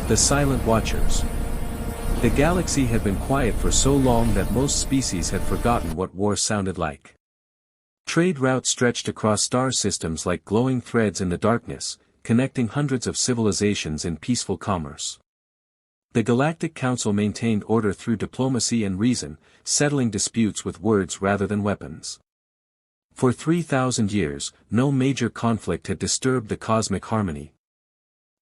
The Silent Watchers. The galaxy had been quiet for so long that most species had forgotten what war sounded like. Trade routes stretched across star systems like glowing threads in the darkness, connecting hundreds of civilizations in peaceful commerce. The Galactic Council maintained order through diplomacy and reason, settling disputes with words rather than weapons. For 3,000 years, no major conflict had disturbed the cosmic harmony.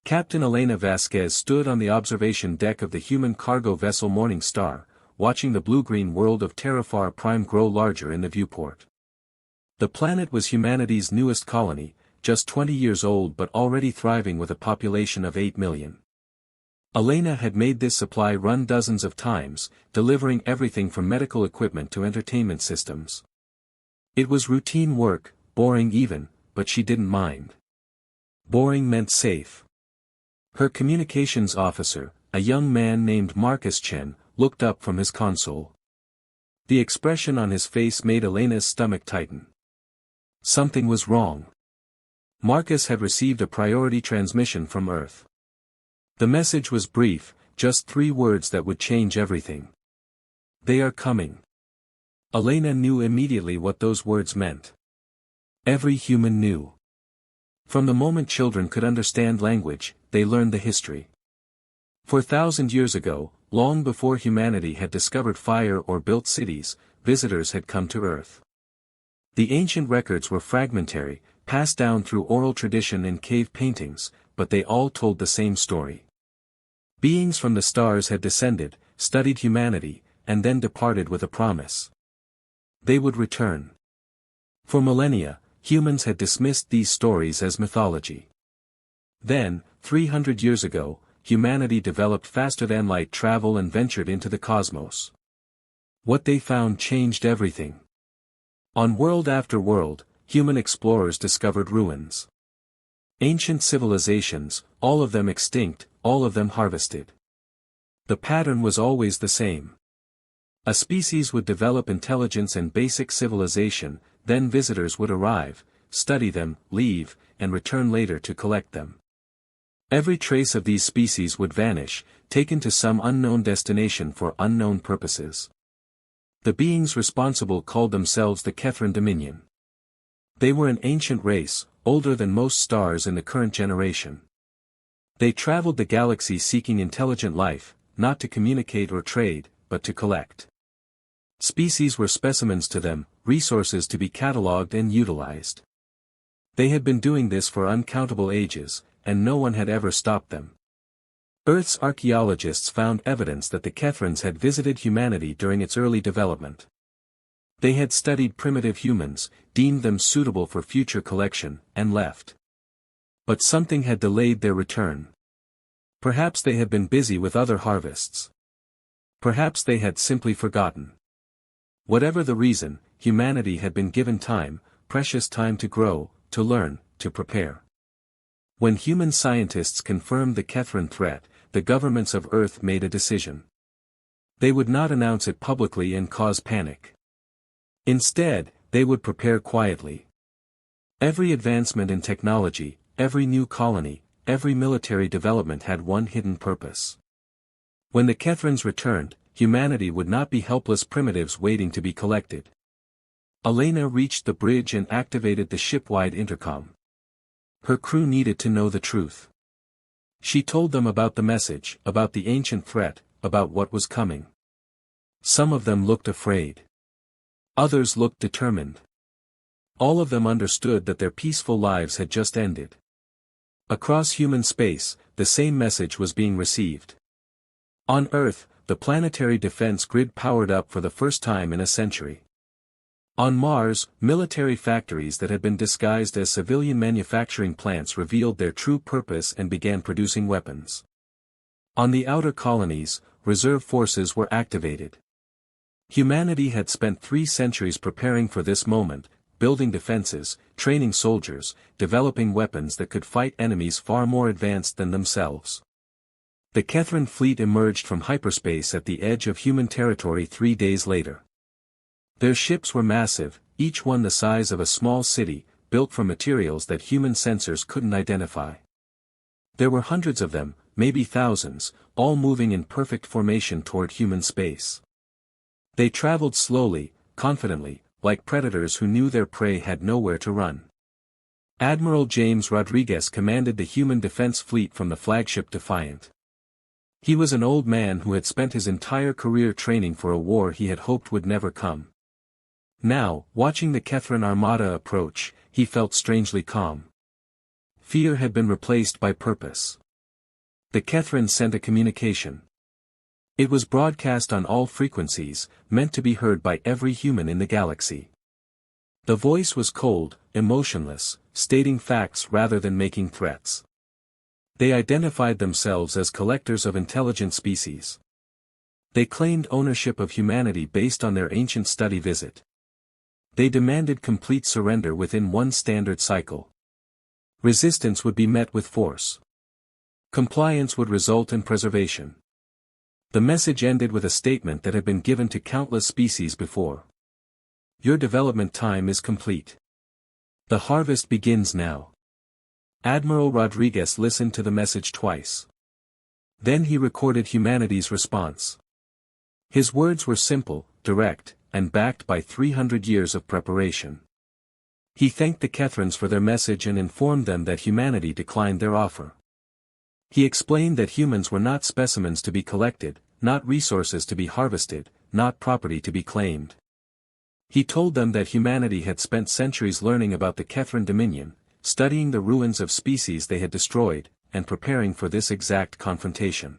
Captain Elena Vasquez stood on the observation deck of the human cargo vessel Morning Star, watching the blue-green world of Terrafar Prime grow larger in the viewport. The planet was humanity's newest colony, just 20 years old but already thriving with a population of 8 million. Elena had made this supply run dozens of times, delivering everything from medical equipment to entertainment systems. It was routine work, boring even, but she didn't mind. Boring meant safe. Her communications officer, a young man named Marcus Chen, looked up from his console. The expression on his face made Elena's stomach tighten. Something was wrong. Marcus had received a priority transmission from Earth. The message was brief, just 3 words that would change everything. They are coming. Elena knew immediately what those words meant. Every human knew. From the moment children could understand language, they learned the history. 4,000 years ago, long before humanity had discovered fire or built cities, visitors had come to Earth. The ancient records were fragmentary, passed down through oral tradition and cave paintings, but they all told the same story. Beings from the stars had descended, studied humanity, and then departed with a promise. They would return. For millennia, humans had dismissed these stories as mythology. Then, 300 years ago, humanity developed faster-than-light travel and ventured into the cosmos. What they found changed everything. On world after world, human explorers discovered ruins. Ancient civilizations, all of them extinct, all of them harvested. The pattern was always the same. A species would develop intelligence and basic civilization, then visitors would arrive, study them, leave, and return later to collect them. Every trace of these species would vanish, taken to some unknown destination for unknown purposes. The beings responsible called themselves the Kethran Dominion. They were an ancient race, older than most stars in the current generation. They traveled the galaxy seeking intelligent life, not to communicate or trade, but to collect. Species were specimens to them, resources to be catalogued and utilized. They had been doing this for uncountable ages, and no one had ever stopped them. Earth's archaeologists found evidence that the Kethrans had visited humanity during its early development. They had studied primitive humans, deemed them suitable for future collection, and left. But something had delayed their return. Perhaps they had been busy with other harvests. Perhaps they had simply forgotten. Whatever the reason, humanity had been given time, precious time to grow, to learn, to prepare. When human scientists confirmed the Kethran threat, the governments of Earth made a decision. They would not announce it publicly and cause panic. Instead, they would prepare quietly. Every advancement in technology, every new colony, every military development had one hidden purpose. When the Kethrans returned, humanity would not be helpless primitives waiting to be collected. Elena reached the bridge and activated the ship-wide intercom. Her crew needed to know the truth. She told them about the message, about the ancient threat, about what was coming. Some of them looked afraid. Others looked determined. All of them understood that their peaceful lives had just ended. Across human space, the same message was being received. On Earth, the planetary defense grid powered up for the first time in a century. On Mars, military factories that had been disguised as civilian manufacturing plants revealed their true purpose and began producing weapons. On the outer colonies, reserve forces were activated. Humanity had spent 3 centuries preparing for this moment, building defenses, training soldiers, developing weapons that could fight enemies far more advanced than themselves. The Kethran fleet emerged from hyperspace at the edge of human territory 3 days later. Their ships were massive, each one the size of a small city, built from materials that human sensors couldn't identify. There were hundreds of them, maybe thousands, all moving in perfect formation toward human space. They traveled slowly, confidently, like predators who knew their prey had nowhere to run. Admiral James Rodriguez commanded the human defense fleet from the flagship Defiant. He was an old man who had spent his entire career training for a war he had hoped would never come. Now, watching the Kethran armada approach, he felt strangely calm. Fear had been replaced by purpose. The Kethran sent a communication. It was broadcast on all frequencies, meant to be heard by every human in the galaxy. The voice was cold, emotionless, stating facts rather than making threats. They identified themselves as collectors of intelligent species. They claimed ownership of humanity based on their ancient study visit. They demanded complete surrender within one standard cycle. Resistance would be met with force. Compliance would result in preservation. The message ended with a statement that had been given to countless species before. Your development time is complete. The harvest begins now. Admiral Rodriguez listened to the message twice. Then he recorded humanity's response. His words were simple, direct, and backed by 300 years of preparation. He thanked the Kethrans for their message and informed them that humanity declined their offer. He explained that humans were not specimens to be collected, not resources to be harvested, not property to be claimed. He told them that humanity had spent centuries learning about the Kethran Dominion, studying the ruins of species they had destroyed, and preparing for this exact confrontation.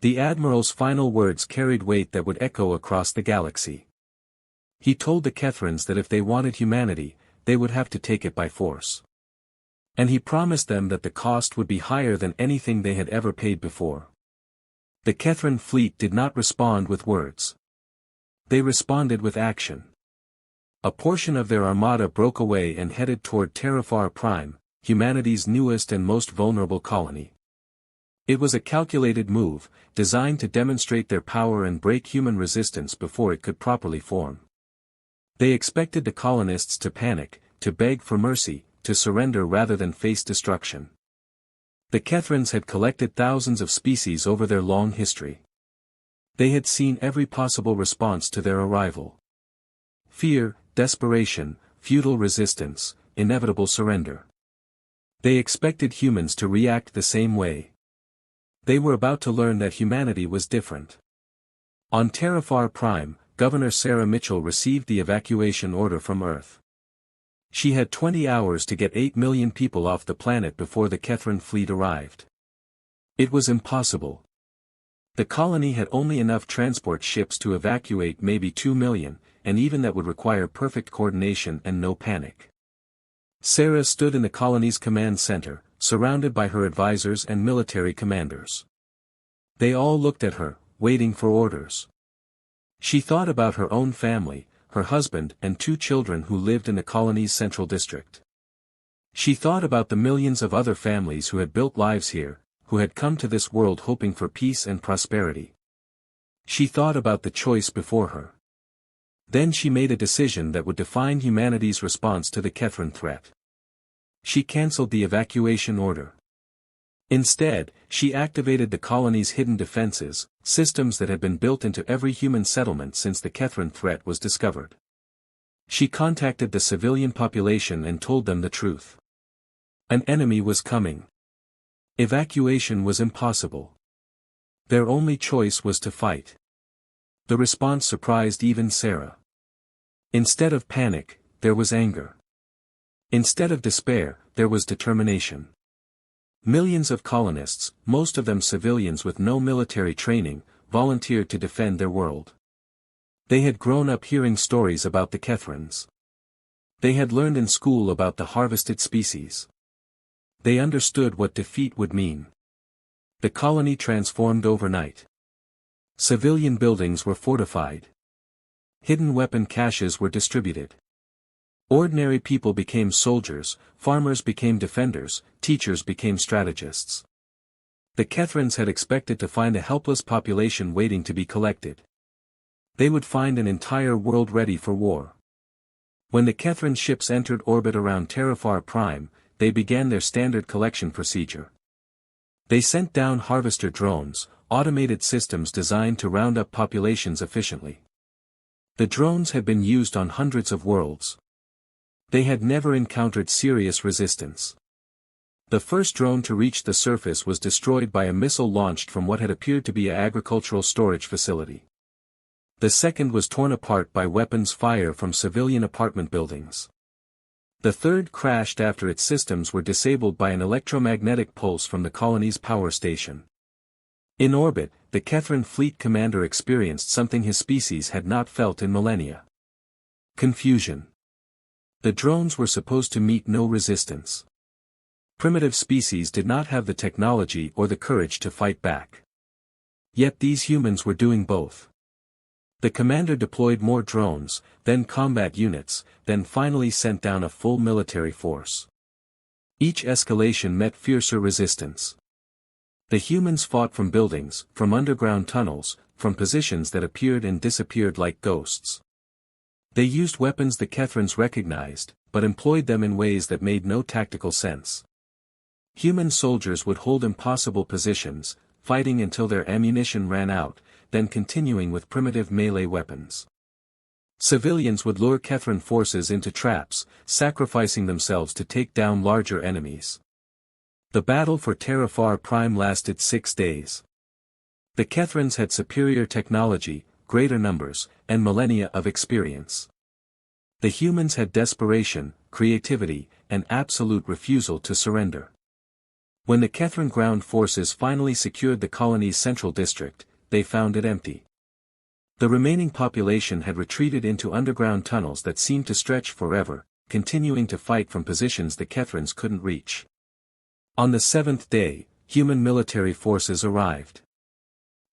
The Admiral's final words carried weight that would echo across the galaxy. He told the Kethrans that if they wanted humanity, they would have to take it by force. And he promised them that the cost would be higher than anything they had ever paid before. The Kethran fleet did not respond with words. They responded with action. A portion of their armada broke away and headed toward Terrafar Prime, humanity's newest and most vulnerable colony. It was a calculated move, designed to demonstrate their power and break human resistance before it could properly form. They expected the colonists to panic, to beg for mercy, to surrender rather than face destruction. The Kethrans had collected thousands of species over their long history. They had seen every possible response to their arrival. Fear, desperation, futile resistance, inevitable surrender. They expected humans to react the same way. They were about to learn that humanity was different. On Terrafar Prime, Governor Sarah Mitchell received the evacuation order from Earth. She had 20 hours to get 8 million people off the planet before the Kethran fleet arrived. It was impossible. The colony had only enough transport ships to evacuate maybe 2 million, and even that would require perfect coordination and no panic. Sarah stood in the colony's command center, surrounded by her advisors and military commanders. They all looked at her, waiting for orders. She thought about her own family, her husband and 2 children who lived in the colony's central district. She thought about the millions of other families who had built lives here, who had come to this world hoping for peace and prosperity. She thought about the choice before her. Then she made a decision that would define humanity's response to the Kethran threat. She cancelled the evacuation order. Instead, she activated the colony's hidden defenses, systems that had been built into every human settlement since the Kethran threat was discovered. She contacted the civilian population and told them the truth. An enemy was coming. Evacuation was impossible. Their only choice was to fight. The response surprised even Sarah. Instead of panic, there was anger. Instead of despair, there was determination. Millions of colonists, most of them civilians with no military training, volunteered to defend their world. They had grown up hearing stories about the Kethrans. They had learned in school about the harvested species. They understood what defeat would mean. The colony transformed overnight. Civilian buildings were fortified. Hidden weapon caches were distributed. Ordinary people became soldiers, farmers became defenders, teachers became strategists. The Kethrans had expected to find a helpless population waiting to be collected. They would find an entire world ready for war. When the Kethran ships entered orbit around Terrafar Prime, they began their standard collection procedure. They sent down harvester drones, automated systems designed to round up populations efficiently. The drones had been used on hundreds of worlds. They had never encountered serious resistance. The first drone to reach the surface was destroyed by a missile launched from what had appeared to be an agricultural storage facility. The second was torn apart by weapons fire from civilian apartment buildings. The third crashed after its systems were disabled by an electromagnetic pulse from the colony's power station. In orbit, the Kethran fleet commander experienced something his species had not felt in millennia. Confusion. The drones were supposed to meet no resistance. Primitive species did not have the technology or the courage to fight back. Yet these humans were doing both. The commander deployed more drones, then combat units, then finally sent down a full military force. Each escalation met fiercer resistance. The humans fought from buildings, from underground tunnels, from positions that appeared and disappeared like ghosts. They used weapons the Kethrans recognized, but employed them in ways that made no tactical sense. Human soldiers would hold impossible positions, fighting until their ammunition ran out, then continuing with primitive melee weapons. Civilians would lure Kethran forces into traps, sacrificing themselves to take down larger enemies. The battle for Terrafar Prime lasted 6 days. The Kethrans had superior technology, greater numbers, and millennia of experience. The humans had desperation, creativity, and absolute refusal to surrender. When the Kethran ground forces finally secured the colony's central district, they found it empty. The remaining population had retreated into underground tunnels that seemed to stretch forever, continuing to fight from positions the Kethrans couldn't reach. On the 7th day, human military forces arrived.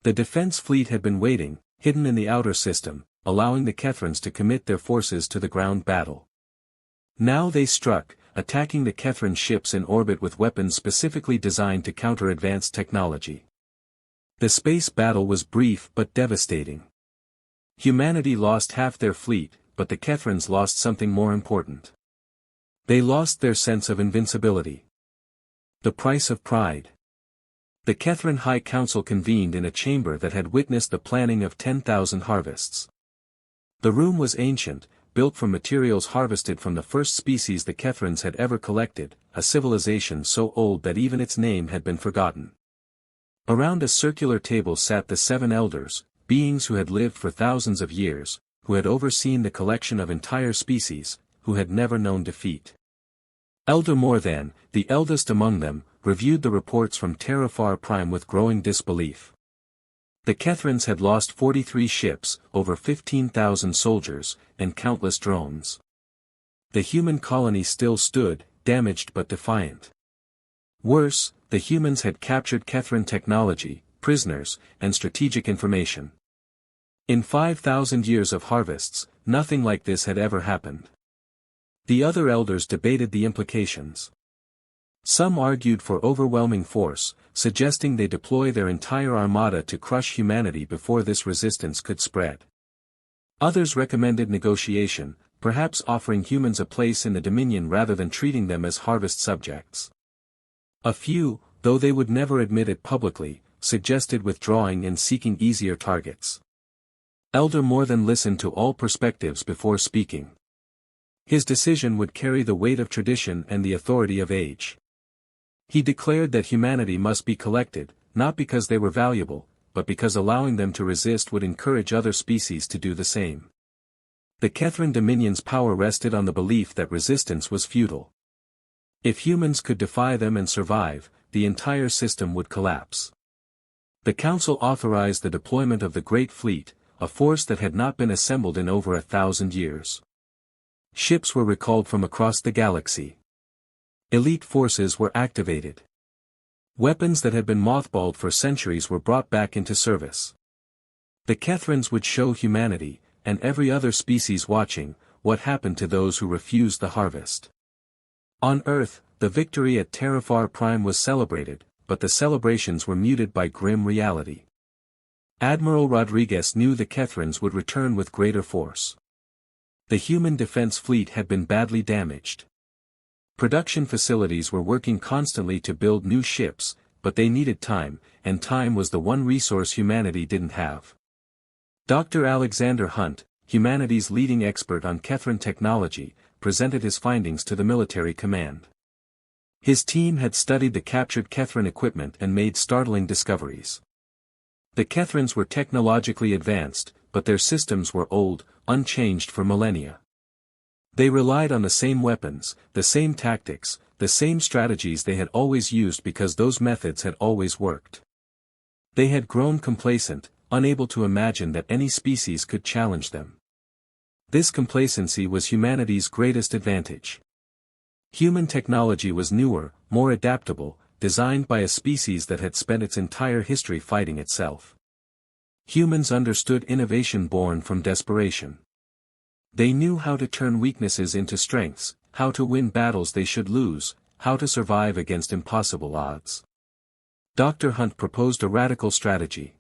The defense fleet had been waiting, hidden in the outer system, allowing the Kethrans to commit their forces to the ground battle. Now they struck, attacking the Kethran ships in orbit with weapons specifically designed to counter advanced technology. The space battle was brief but devastating. Humanity lost half their fleet, but the Kethrans lost something more important. They lost their sense of invincibility. The price of pride. The Kethran High Council convened in a chamber that had witnessed the planning of 10,000 harvests. The room was ancient, built from materials harvested from the first species the Kethrans had ever collected, a civilization so old that even its name had been forgotten. Around a circular table sat the 7 elders, beings who had lived for thousands of years, who had overseen the collection of entire species, who had never known defeat. Elder Morthan, the eldest among them, reviewed the reports from Terrafar Prime with growing disbelief. The Kethrans had lost 43 ships, over 15,000 soldiers, and countless drones. The human colony still stood, damaged but defiant. Worse, the humans had captured Kethran technology, prisoners, and strategic information. In 5,000 years of harvests, nothing like this had ever happened. The other elders debated the implications. Some argued for overwhelming force, suggesting they deploy their entire armada to crush humanity before this resistance could spread. Others recommended negotiation, perhaps offering humans a place in the Dominion rather than treating them as harvest subjects. A few, though they would never admit it publicly, suggested withdrawing and seeking easier targets. Elder Morthan listened to all perspectives before speaking. His decision would carry the weight of tradition and the authority of age. He declared that humanity must be collected, not because they were valuable, but because allowing them to resist would encourage other species to do the same. The Kethran Dominion's power rested on the belief that resistance was futile. If humans could defy them and survive, the entire system would collapse. The Council authorized the deployment of the Great Fleet, a force that had not been assembled in over 1,000 years. Ships were recalled from across the galaxy. Elite forces were activated. Weapons that had been mothballed for centuries were brought back into service. The Kethrans would show humanity, and every other species watching, what happened to those who refused the harvest. On Earth, the victory at Terrafar Prime was celebrated, but the celebrations were muted by grim reality. Admiral Rodriguez knew the Kethrans would return with greater force. The human defense fleet had been badly damaged. Production facilities were working constantly to build new ships, but they needed time, and time was the one resource humanity didn't have. Dr. Alexander Hunt, humanity's leading expert on Kethran technology, presented his findings to the military command. His team had studied the captured Kethran equipment and made startling discoveries. The Kethrans were technologically advanced, but their systems were old, unchanged for millennia. They relied on the same weapons, the same tactics, the same strategies they had always used because those methods had always worked. They had grown complacent, unable to imagine that any species could challenge them. This complacency was humanity's greatest advantage. Human technology was newer, more adaptable, designed by a species that had spent its entire history fighting itself. Humans understood innovation born from desperation. They knew how to turn weaknesses into strengths, how to win battles they should lose, how to survive against impossible odds. Dr. Hunt proposed a radical strategy.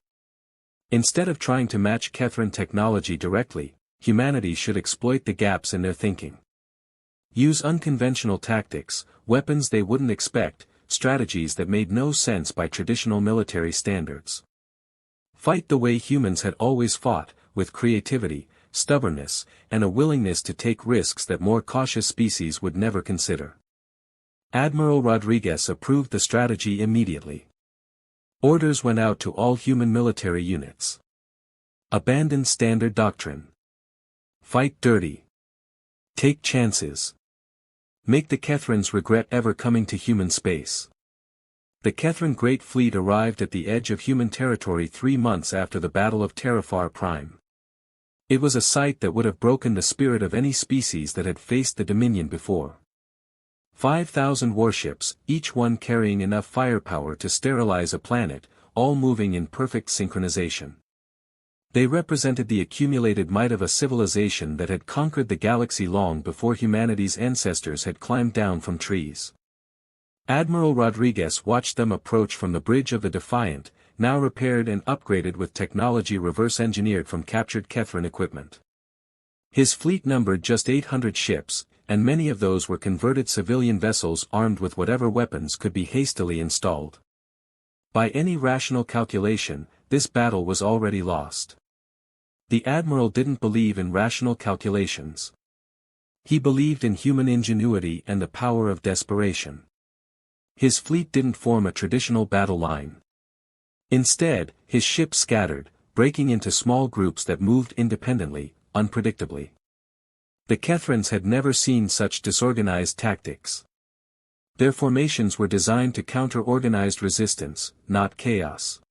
Instead of trying to match Kethran technology directly, humanity should exploit the gaps in their thinking. Use unconventional tactics, weapons they wouldn't expect, strategies that made no sense by traditional military standards. Fight the way humans had always fought, with creativity, stubbornness, and a willingness to take risks that more cautious species would never consider. Admiral Rodriguez approved the strategy immediately. Orders went out to all human military units. Abandon standard doctrine. Fight dirty. Take chances. Make the Kethrans regret ever coming to human space. The Kethran Great Fleet arrived at the edge of human territory 3 months after the Battle of Terrafar Prime. It was a sight that would have broken the spirit of any species that had faced the Dominion before. 5,000 warships, each one carrying enough firepower to sterilize a planet, all moving in perfect synchronization. They represented the accumulated might of a civilization that had conquered the galaxy long before humanity's ancestors had climbed down from trees. Admiral Rodriguez watched them approach from the bridge of the Defiant, now repaired and upgraded with technology reverse-engineered from captured Kethran equipment. His fleet numbered just 800 ships, and many of those were converted civilian vessels armed with whatever weapons could be hastily installed. By any rational calculation, this battle was already lost. The admiral didn't believe in rational calculations. He believed in human ingenuity and the power of desperation. His fleet didn't form a traditional battle line. Instead, his ships scattered, breaking into small groups that moved independently, unpredictably. The Kethrans had never seen such disorganized tactics. Their formations were designed to counter organized resistance, not chaos.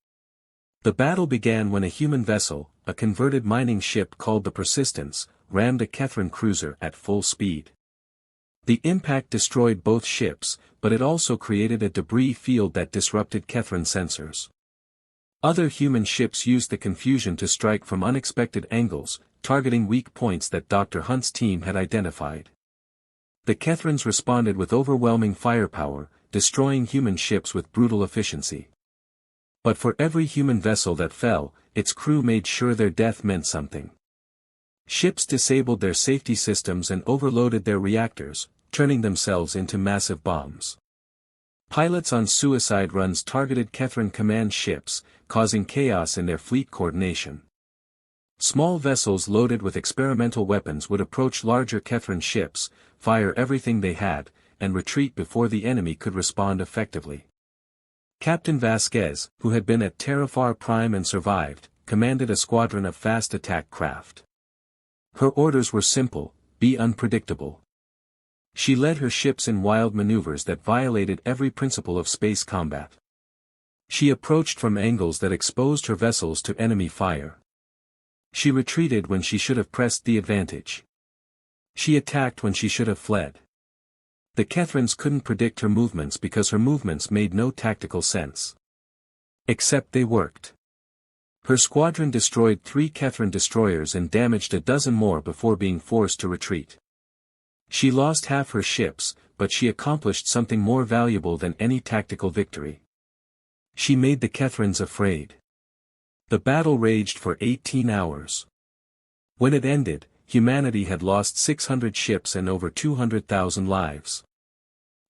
The battle began when a human vessel, a converted mining ship called the Persistence, rammed a Kethran cruiser at full speed. The impact destroyed both ships, but it also created a debris field that disrupted Kethran sensors. Other human ships used the confusion to strike from unexpected angles, targeting weak points that Dr. Hunt's team had identified. The Kethrans responded with overwhelming firepower, destroying human ships with brutal efficiency. But for every human vessel that fell, its crew made sure their death meant something. Ships disabled their safety systems and overloaded their reactors, turning themselves into massive bombs. Pilots on suicide runs targeted Kethran command ships, causing chaos in their fleet coordination. Small vessels loaded with experimental weapons would approach larger Kethran ships, fire everything they had, and retreat before the enemy could respond effectively. Captain Vasquez, who had been at Terrafar Prime and survived, commanded a squadron of fast attack craft. Her orders were simple: be unpredictable. She led her ships in wild maneuvers that violated every principle of space combat. She approached from angles that exposed her vessels to enemy fire. She retreated when she should have pressed the advantage. She attacked when she should have fled. The Kethrans couldn't predict her movements because her movements made no tactical sense. Except they worked. Her squadron destroyed 3 Kethran destroyers and damaged a dozen more before being forced to retreat. She lost half her ships, but she accomplished something more valuable than any tactical victory. She made the Kethrans afraid. The battle raged for 18 hours. When it ended, humanity had lost 600 ships and over 200,000 lives.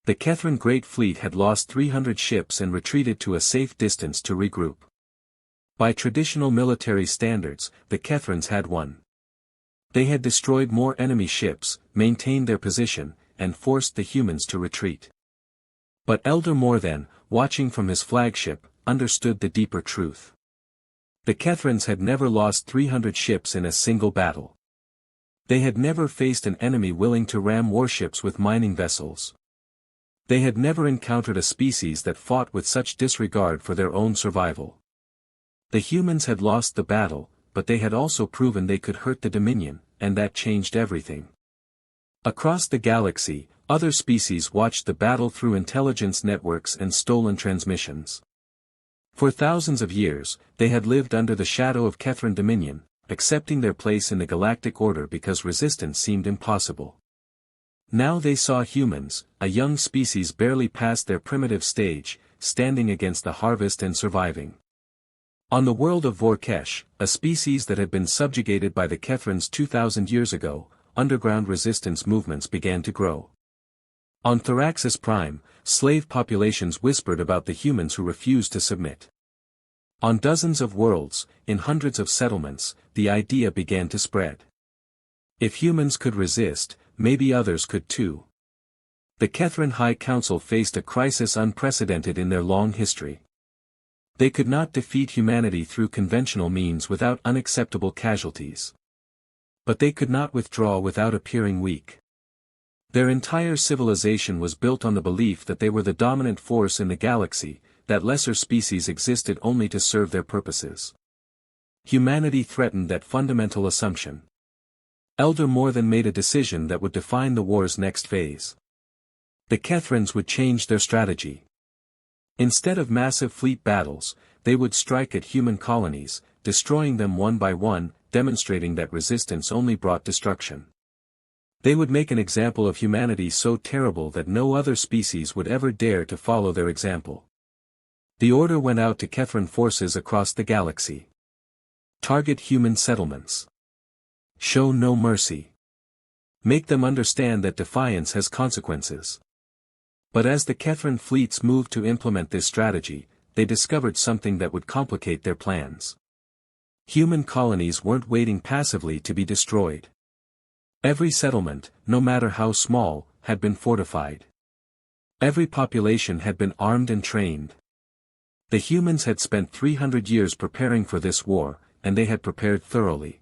The Kethran Great Fleet had lost 300 ships and retreated to a safe distance to regroup. By traditional military standards, the Kethrans had won. They had destroyed more enemy ships, maintained their position, and forced the humans to retreat. But Elder Morthan, watching from his flagship, understood the deeper truth. The Kethrans had never lost 300 ships in a single battle. They had never faced an enemy willing to ram warships with mining vessels. They had never encountered a species that fought with such disregard for their own survival. The humans had lost the battle, but they had also proven they could hurt the Dominion, and that changed everything. Across the galaxy, other species watched the battle through intelligence networks and stolen transmissions. For thousands of years, they had lived under the shadow of Kethran Dominion, accepting their place in the galactic order because resistance seemed impossible. Now they saw humans, a young species barely past their primitive stage, standing against the harvest and surviving. On the world of Vorkesh, a species that had been subjugated by the Kethrans 2,000 years ago, underground resistance movements began to grow. On Thraxis Prime, slave populations whispered about the humans who refused to submit. On dozens of worlds, in hundreds of settlements, the idea began to spread. If humans could resist, maybe others could too. The Kethran High Council faced a crisis unprecedented in their long history. They could not defeat humanity through conventional means without unacceptable casualties. But they could not withdraw without appearing weak. Their entire civilization was built on the belief that they were the dominant force in the galaxy, that lesser species existed only to serve their purposes. Humanity threatened that fundamental assumption. Elder Morthan made a decision that would define the war's next phase. The Kethrans would change their strategy. Instead of massive fleet battles, they would strike at human colonies, destroying them one by one, demonstrating that resistance only brought destruction. They would make an example of humanity so terrible that no other species would ever dare to follow their example. The order went out to Kethran forces across the galaxy. Target human settlements. Show no mercy. Make them understand that defiance has consequences. But as the Kethran fleets moved to implement this strategy, they discovered something that would complicate their plans. Human colonies weren't waiting passively to be destroyed. Every settlement, no matter how small, had been fortified. Every population had been armed and trained. The humans had spent 300 years preparing for this war, and they had prepared thoroughly.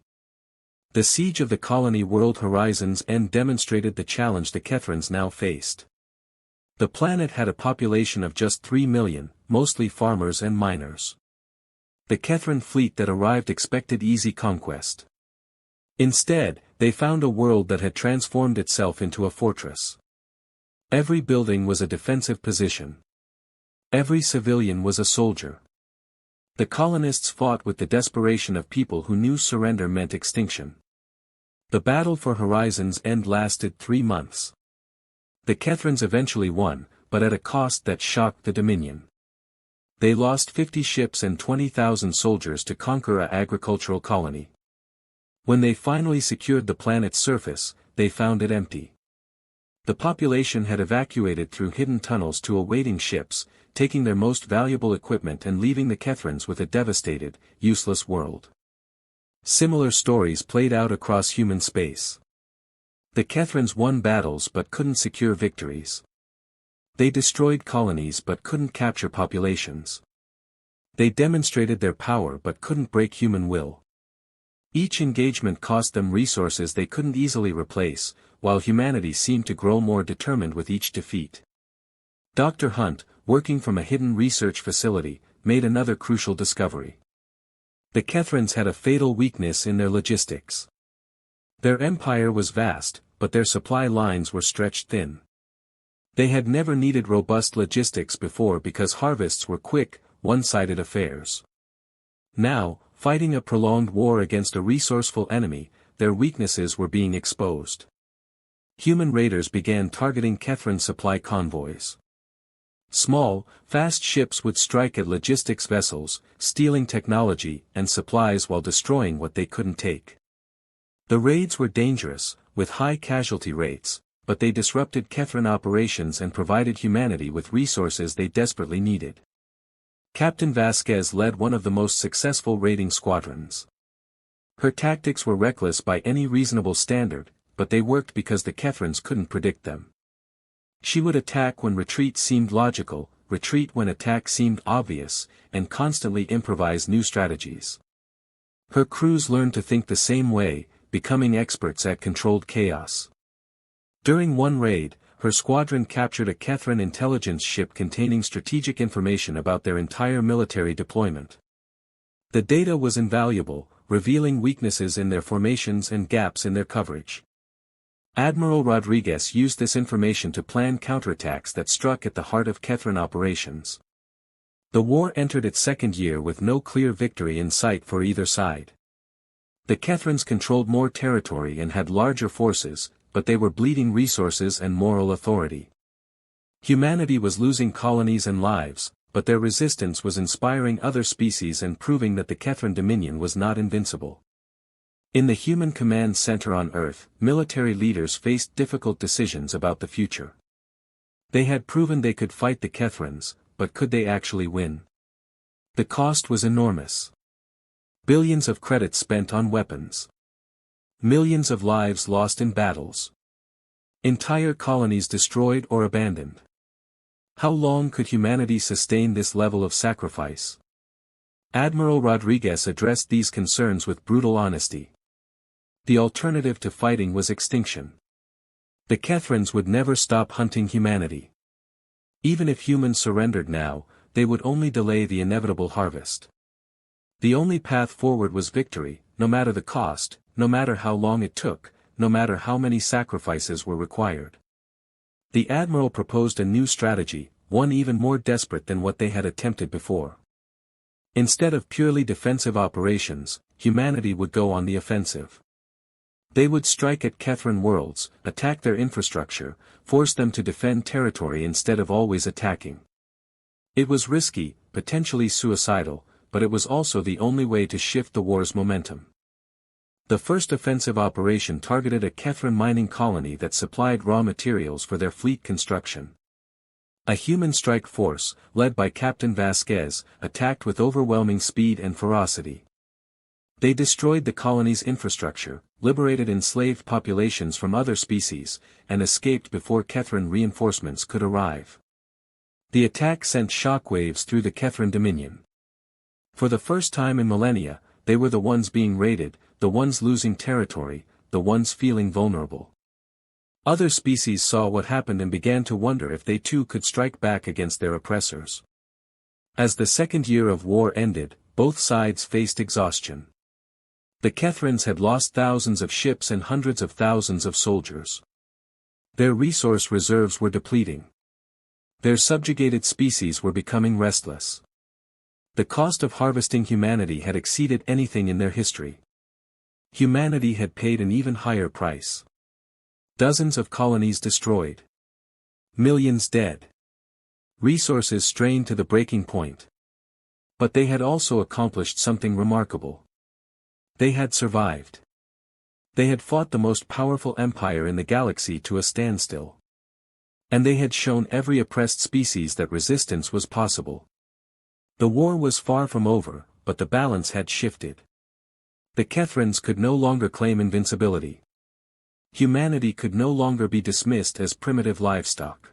The siege of the colony World Horizons End demonstrated the challenge the Kethrans now faced. The planet had a population of just 3 million, mostly farmers and miners. The Kethran fleet that arrived expected easy conquest. Instead, they found a world that had transformed itself into a fortress. Every building was a defensive position. Every civilian was a soldier. The colonists fought with the desperation of people who knew surrender meant extinction. The battle for Horizons End lasted 3 months. The Kethrans eventually won, but at a cost that shocked the Dominion. They lost 50 ships and 20,000 soldiers to conquer an agricultural colony. When they finally secured the planet's surface, they found it empty. The population had evacuated through hidden tunnels to awaiting ships, taking their most valuable equipment and leaving the Kethrans with a devastated, useless world. Similar stories played out across human space. The Kethrans won battles but couldn't secure victories. They destroyed colonies but couldn't capture populations. They demonstrated their power but couldn't break human will. Each engagement cost them resources they couldn't easily replace, while humanity seemed to grow more determined with each defeat. Dr. Hunt, working from a hidden research facility, made another crucial discovery. The Kethrans had a fatal weakness in their logistics. Their empire was vast, but their supply lines were stretched thin. They had never needed robust logistics before because harvests were quick, one-sided affairs. Now, fighting a prolonged war against a resourceful enemy, their weaknesses were being exposed. Human raiders began targeting Kethran supply convoys. Small, fast ships would strike at logistics vessels, stealing technology and supplies while destroying what they couldn't take. The raids were dangerous, with high casualty rates, but they disrupted Kethran operations and provided humanity with resources they desperately needed. Captain Vasquez led one of the most successful raiding squadrons. Her tactics were reckless by any reasonable standard, but they worked because the Kethrans couldn't predict them. She would attack when retreat seemed logical, retreat when attack seemed obvious, and constantly improvise new strategies. Her crews learned to think the same way, becoming experts at controlled chaos. During one raid, her squadron captured a Kethran intelligence ship containing strategic information about their entire military deployment. The data was invaluable, revealing weaknesses in their formations and gaps in their coverage. Admiral Rodriguez used this information to plan counterattacks that struck at the heart of Kethran operations. The war entered its second year with no clear victory in sight for either side. The Kethrans controlled more territory and had larger forces, but they were bleeding resources and moral authority. Humanity was losing colonies and lives, but their resistance was inspiring other species and proving that the Kethran dominion was not invincible. In the Human Command Center on Earth, military leaders faced difficult decisions about the future. They had proven they could fight the Kethrans, but could they actually win? The cost was enormous. Billions of credits spent on weapons. Millions of lives lost in battles. Entire colonies destroyed or abandoned. How long could humanity sustain this level of sacrifice? Admiral Rodriguez addressed these concerns with brutal honesty. The alternative to fighting was extinction. The Kethrans would never stop hunting humanity. Even if humans surrendered now, they would only delay the inevitable harvest. The only path forward was victory, no matter the cost, no matter how long it took, no matter how many sacrifices were required. The Admiral proposed a new strategy, one even more desperate than what they had attempted before. Instead of purely defensive operations, humanity would go on the offensive. They would strike at Kethran worlds, attack their infrastructure, force them to defend territory instead of always attacking. It was risky, potentially suicidal, but it was also the only way to shift the war's momentum. The first offensive operation targeted a Kethran mining colony that supplied raw materials for their fleet construction. A human strike force, led by Captain Vasquez, attacked with overwhelming speed and ferocity. They destroyed the colony's infrastructure, liberated enslaved populations from other species, and escaped before Kethran reinforcements could arrive. The attack sent shockwaves through the Kethran dominion. For the first time in millennia, they were the ones being raided, the ones losing territory, the ones feeling vulnerable. Other species saw what happened and began to wonder if they too could strike back against their oppressors. As the second year of war ended, both sides faced exhaustion. The Kethrans had lost thousands of ships and hundreds of thousands of soldiers. Their resource reserves were depleting. Their subjugated species were becoming restless. The cost of harvesting humanity had exceeded anything in their history. Humanity had paid an even higher price. Dozens of colonies destroyed. Millions dead. Resources strained to the breaking point. But they had also accomplished something remarkable. They had survived. They had fought the most powerful empire in the galaxy to a standstill. And they had shown every oppressed species that resistance was possible. The war was far from over, but the balance had shifted. The Kethrans could no longer claim invincibility. Humanity could no longer be dismissed as primitive livestock.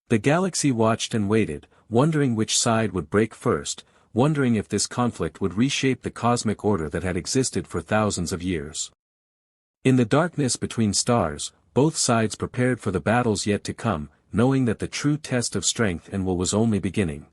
The galaxy watched and waited, wondering which side would break first, wondering if this conflict would reshape the cosmic order that had existed for thousands of years. In the darkness between stars, both sides prepared for the battles yet to come, knowing that the true test of strength and will was only beginning.